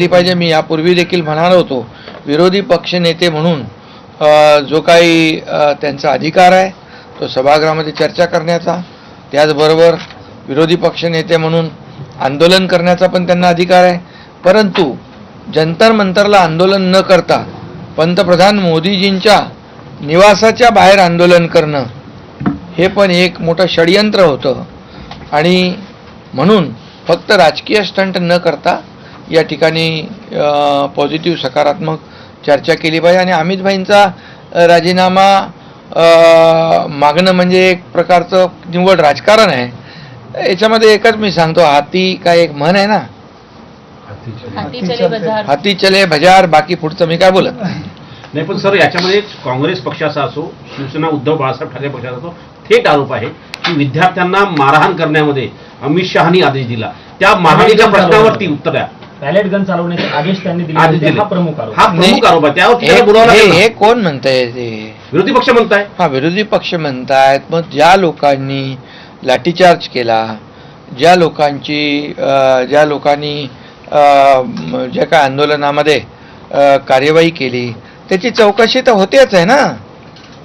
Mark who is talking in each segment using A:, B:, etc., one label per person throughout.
A: पाहिजे. मी यापूर्वी देखील म्हणालो होतो, विरोधी पक्षनेते म्हणून जो काही त्यांचा अधिकार आहे तो सभागृहामध्ये चर्चा करण्याचा, त्याचबरोबर विरोधी पक्षनेते म्हणून आंदोलन करण्याचा पण त्यांना अधिकार आहे. परंतु जंतर मंतरला आंदोलन न करता पंतप्रधान मोदीजींच्या निवासाच्या बाहेर आंदोलन करणं हे पण एक मोठं षडयंत्र होतं. आणि म्हणून फक्त राजकीय स्टंट न करता या ठिकाणी पॉझिटिव्ह सकारात्मक चर्चा केली पाहिजे. आणि अमित भाईंचा राजीनामा मागणं म्हणजे एक प्रकारचं निव्वळ राजकारण आहे. याच्यामध्ये एकच मी सांगतो, हाती काय एक म्हण आहे ना, हाती चले बजार, बाकी पुढचं मी काय बोलत
B: नाही. पण सर, याच्यामध्ये काँग्रेस पक्षाचा असो, शिवसेना उद्धव बाळासाहेब ठाकरे पक्षाचा असो, थेट आरोप आहे की विद्यार्थ्यांना मारहाण करण्यामध्ये अमित शहानी आदेश दिला. त्या मारहाणीच्या प्रश्नावरती उत्तर द्या.
C: पॅलेट गन चालवण्याचे आदेश त्यांनी दिले, हा प्रमुख
B: आरोप आहे. त्यावर
A: हे कोण म्हणताय? ते
B: विरोधी पक्ष म्हणताय.
A: हा, विरोधी पक्ष म्हणतायत. मग ज्या लोकांनी लाठीचार्ज केला, ज्या लोकांनी ज्या काय आंदोलनामध्ये कार्यवाही केली, त्याची चौकशी तर होतेच आहे ना.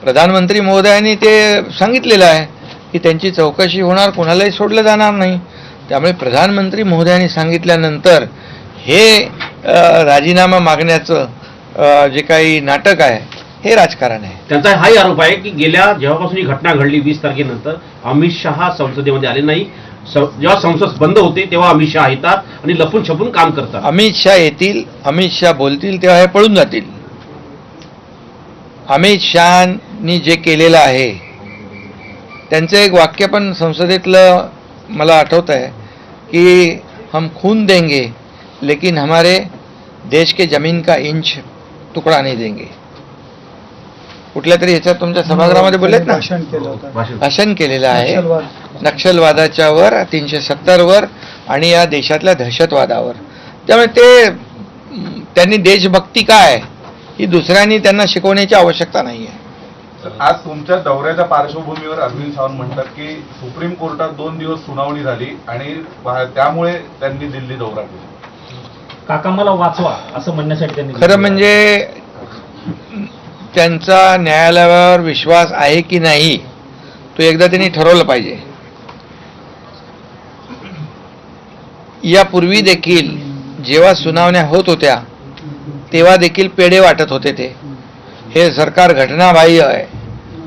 A: प्रधानमंत्री महोदयांनी ते सांगितलेलं आहे की त्यांची चौकशी होणार, कोणालाही सोडलं जाणार नाही. त्यामुळे प्रधानमंत्री महोदयांनी सांगितल्यानंतर हे राजीनामा मागण्याचं जे काही नाटक आहे हे राजकारण आहे.
B: त्यांचा हाही आरोप आहे की जेव्हापासून ही घटना घडली 20 तारखेनंतर अमित शहा संसदेमध्ये आले नाही. जेव्हा संसद बंद होते तेव्हा अमित शहा येतात आणि लपून छपून काम करतात.
A: अमित शहा येतील, अमित शहा बोलतील तेव्हा हे पळून जातील. अमित शहानी जे केलेलं आहे, त्यांचं एक वाक्य पण संसदेतलं मला आठवत आहे की हम खून देंगे लेकिन हमारे देश के जमीन का इंच तुकडा नहीं देंगे. कुठल्या तरी ह्याच्यात तुमच्या सभागृहामध्ये बोललेत ना, भाषण केलेलं आहे नक्षलवादाच्या वर, 370 वर आणि या देशातल्या दहशतवादावर. त्यामुळे त्यांनी देशभक्ती काय ही दुसऱ्यांनी त्यांना शिकवण्याची आवश्यकता नाही आहे.
D: आज तुमच्या दौऱ्याच्या पार्श्वभूमीवर अरविंद सावंत म्हणतात की सुप्रीम कोर्टात 2 दिवस सुनावणी झाली आणि त्यामुळे त्यांनी दिल्ली दौरा केला.
C: काका मला वाचवा असं म्हणण्यासाठी त्यांनी.
A: खरं म्हणजे त्यांचा न्यायालयावर विश्वास आहे की नाही तो एकदा त्यांनी ठरवलं पाहिजे. यापूर्वी देखील जेव्हा सुनावण्या होत होत्या तेव्हा देखील पेढे वाटत होते. हे सरकार घटनाबाह्य आहे,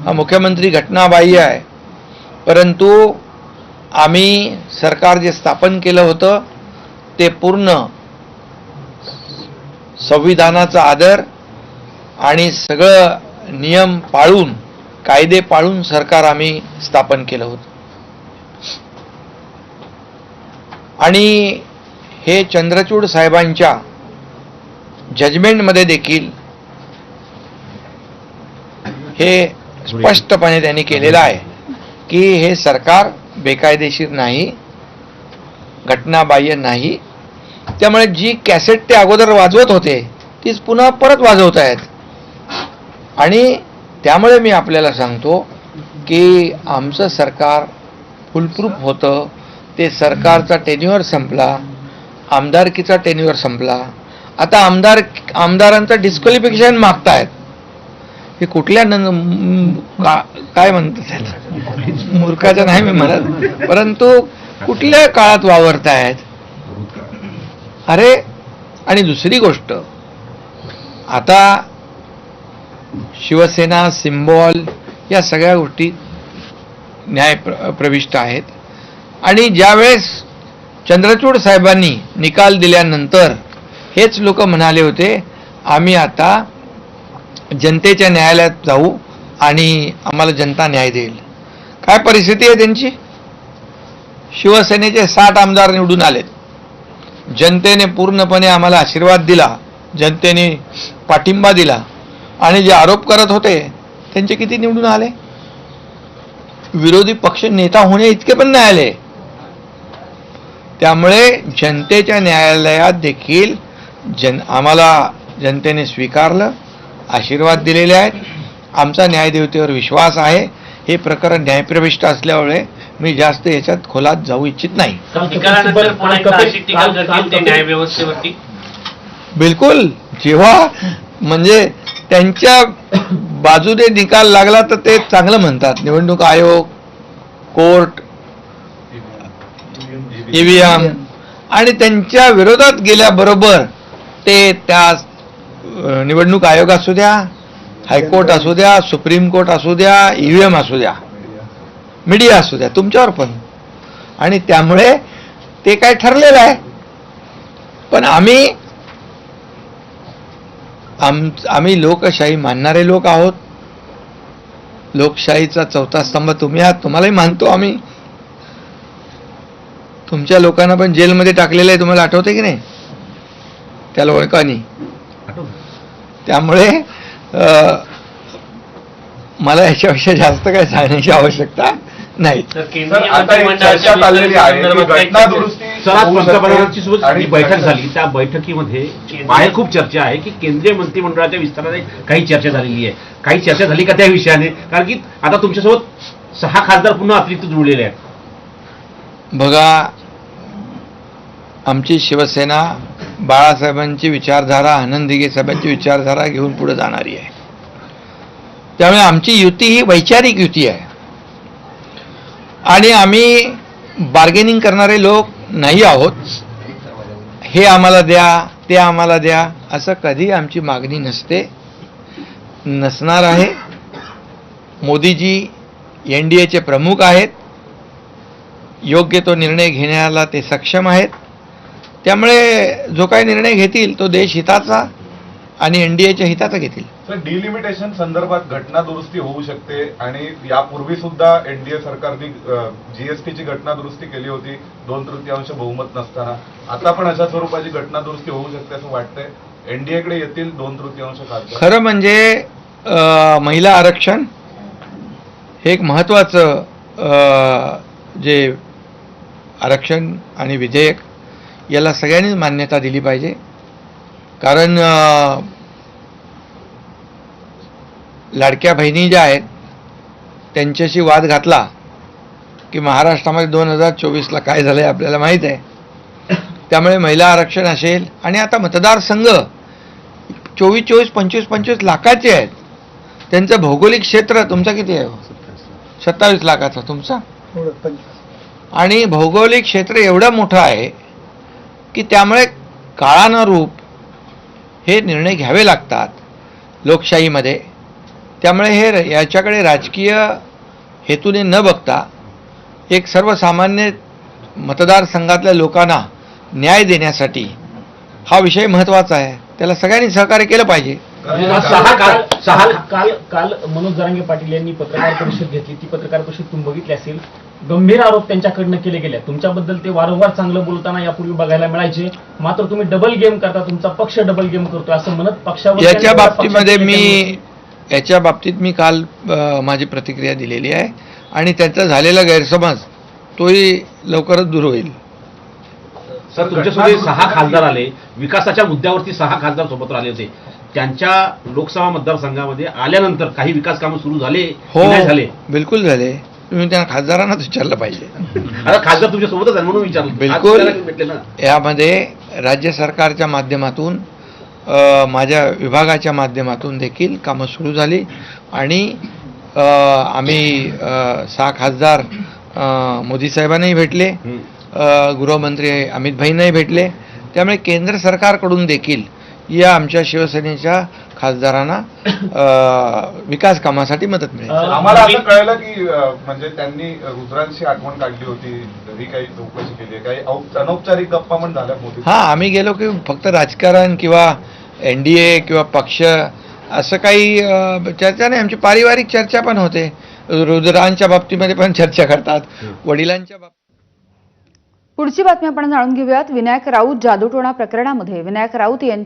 A: हा मुख्यमंत्री घटनाबाह्य आहे. परंतु आम्ही सरकार जे स्थापन केलं होतं ते पूर्ण संविधानाचा आदर आणि सगळं नियम पाळून, कायदे पाळून सरकार आम्ही स्थापन केलं होतं. आणि हे चंद्रचूड साहेबांच्या जजमेंटमध्ये देखील हे स्पष्टपणे त्यांनी केलेलं आहे की हे सरकार बेकायदेशीर नाही, घटनाबाह्य नाही. त्यामुळे जी कॅसेट ते अगोदर वाजवत होते तीच पुन्हा परत वाजवत आहेत. आणि त्यामुळे मी आपल्याला सांगतो की आमचं सरकार फुलप्रूफ होतं. ते सरकारचा टेन्युअर संपला, आमदारकीचा टेन्युअर संपला. आता आमदारांचं डिस्क्वालिफिकेशन मागतायत. हे कुठल्या काय म्हणतात त्याला, मूर्खाचं नाही मी म्हणत, परंतु कुठल्या काळात वावरतायत. अरे, आणि दुसरी गोष्ट, आता शिवसेना, सिम्बॉल या सगळ्या गोष्टी न्याय प्रविष्ट आहेत. आणि ज्यावेळेस चंद्रचूड साहेबांनी निकाल दिल्यानंतर हेच लोक म्हणाले होते आम्ही आता जनतेच्या न्यायालयात जाऊ आणि आम्हाला जनता न्याय देईल. काय परिस्थिती आहे त्यांची? शिवसेनेचे 60 आमदार निवडून आलेत. जनतेने पूर्णपणे आम्हाला आशीर्वाद दिला, जनतेने पाठिंबा दिला. आणि जे आरोप करत होते त्यांचे किती निवडून आले? विरोधी पक्ष नेता होणे इतके पण नाही आले. त्यामुळे जनतेच्या न्यायालयात देखील आम्हाला जनतेने स्वीकारलं, आशीर्वाद दिलेले आहेत. आमचा न्यायदेवतेवर विश्वास आहे. हे प्रकरण न्यायप्रविष्ट असल्यामुळे मी जास्त याच्यात खोलात जाऊ इच्छित नाही. बिलकुल. जेव्हा म्हणजे त्यांच्या बाजूने निकाल लागला तर ते चांगलं म्हणतात. निवडणूक आयोग, कोर्ट, ईव्हीएम आणि त्यांच्या विरोधात गेल्याबरोबर ते त्या निवडणूक आयोग असू द्या, हायकोर्ट असू द्या, सुप्रीम कोर्ट असू द्या, ईव्हीएम असू द्या, मीडिया असू द्या, तुमच्यावर पण. आणि त्यामुळे ते काय ठरलेलं आहे. पण आम्ही लोकशाही मानणारे लोक आहोत. लोकशाहीचा चौथा स्तंभ तुम्ही आहात, तुम्हालाही मानतो आम्ही. तुमच्या लोकांना पण जेलमध्ये टाकलेलं आहे, तुम्हाला आठवते की नाही, त्या लोकांनी. त्यामुळे मला याच्यापेक्षा जास्त काही सांगण्याची आवश्यकता नाही.
D: सर, आता एक चर्चा चाललेली आहे की घटना दुरुस्ती
B: सर,
D: होऊ
B: पंतप्रधानांची
D: शकते
B: सोबत
D: आणि
B: जी बैठक झाली त्या बैठकीमध्ये बाहेर खूप चर्चा आहे की केंद्रीय मंत्रिमंडळाच्या विस्ताराने काही चर्चा झालेली आहे. काही चर्चा झाली का त्या विषयाने? कारण की आता तुमच्यासोबत 6 खासदार पुन्हा अतिरिक्त जुळलेले आहेत.
A: बघा, आमची शिवसेना बाळासाहेबांची विचारधारा, आनंद दिघे साहेबांची विचारधारा घेऊन पुढे जाणारी आहे. त्यामुळे आमची युती ही वैचारिक युती आहे आणि आम्ही बार्गेनिंग करणारे लोक नाही आहोत. हे आम्हाला द्या, ते आम्हाला द्या, असं कधी आमची मागणी नसते, नसणार आहे. मोदीजी NDAचे प्रमुख आहेत. योग्य तो निर्णय घेण्याला ते सक्षम आहेत. त्यामुळे जो काही निर्णय घेतील तो देश हिताचा आणि NDAच्या हिताचा घेतील.
D: सर, डिलिमिटेशन संदर्भात घटना दुरुस्ती होऊ शकते आणि यापूर्वी सुद्धा NDA सरकारने GSTची घटना दुरुस्ती केली होती 2/3 बहुमत नसताना. आता पण अशा स्वरूपाची घटना दुरुस्ती होऊ शकते असं वाटतंय. NDAकडे येतील 2/3 खासदार.
A: खरं म्हणजे महिला आरक्षण हे एक महत्त्वाचं जे आरक्षण आणि विधेयक याला सगळ्यांनीच मान्यता दिली पाहिजे. कारण लाडक्या बहिणी ज्या आहेत त्यांच्याशी वाद घातला की महाराष्ट्रामध्ये 2024ला काय झालंय आपल्याला माहीत आहे. त्यामुळे महिला आरक्षण असेल आणि आता मतदारसंघ 24, 25 लाखाचे आहेत. त्यांचं भौगोलिक क्षेत्र तुमचं किती आहे? 27 लाखाचा तुमचा. आणि भौगोलिक क्षेत्र एवढं मोठं आहे की त्यामुळे काळानुरूप हे निर्णय घ्यावे लागतात लोकशाहीमध्ये. त्यामुळे हे याच्याकडे राजकीय हेतूने न बघता एक सर्वसामान्य मतदारसंघातल्या लोकांना न्याय देण्यासाठी हा विषय महत्त्वाचा आहे. त्याला सगळ्यांनी सहकार्य केलं पाहिजे.
C: काल मनोज जरांगे पाटील यांनी पत्रकार परिषद घेतली. ती पत्रकार परिषद तुम्ही बघितली असेल. गंभीर आरोप त्यांच्याकडनं केले गेले. तुमच्याबद्दल ते वारंवार चांगलं बोलताना यापूर्वी बघायला मिळायचे. मात्र तुम्ही डबल गेम करता, तुमचा पक्ष डबल गेम करतोय असं म्हणत पक्षावर
A: याच्या बाबतीत मी काल माझी प्रतिक्रिया दिलेली आहे आणि त्याचा झालेला गैरसमज तोही लवकरच दूर होईल.
B: सर, तुमच्यासोबत 6 खासदार आले, विकासाच्या मुद्द्यावरती 6 खासदार सोबत राहिले होते. त्यांच्या लोकसभा मतदारसंघामध्ये आल्यानंतर काही विकास कामं सुरू झाले की नाही झाले?
A: बिलकुल झाले. तुम्ही त्या खासदारांनाच विचारलं पाहिजे.
B: आता खासदार तुमच्या सोबतच आहे म्हणून विचारलं.
A: बिलकुल. यामध्ये राज्य सरकारच्या माध्यमातून माझ्या विभागाच्या माध्यमातून देखील कामं सुरू झाली आणि आम्ही 6 खासदार मोदी साहेबांनाही भेटले, गृहमंत्री अमित भाईंनाही भेटले. त्यामुळे केंद्र सरकारकडून देखील या आमच्या शिवसेनेच्या खासदारांना विकास कामासाठी मदत मिळेल.
D: आम्हाला असं कळलं की म्हणजे त्यांनी रुद्रांशी आठवण काढली होती, घरी काही चौकशी केली, काही अनौपचारिक गप्पा पण झाल्या मोदी.
A: आम्ही गेलो की फक्त राजकारण किंवा NDA किंवा पक्ष असं काही चर्चा नाही. आमची पारिवारिक चर्चा पण होते. रुद्रांच्या बाबतीमध्ये पण चर्चा करतात, वडिलांच्या बाबतीत.
E: पुढची बातमी आपण जाणून घेऊयात. विनायक राऊत जादूटोणा प्रकरणामध्ये विनायक राऊत यांची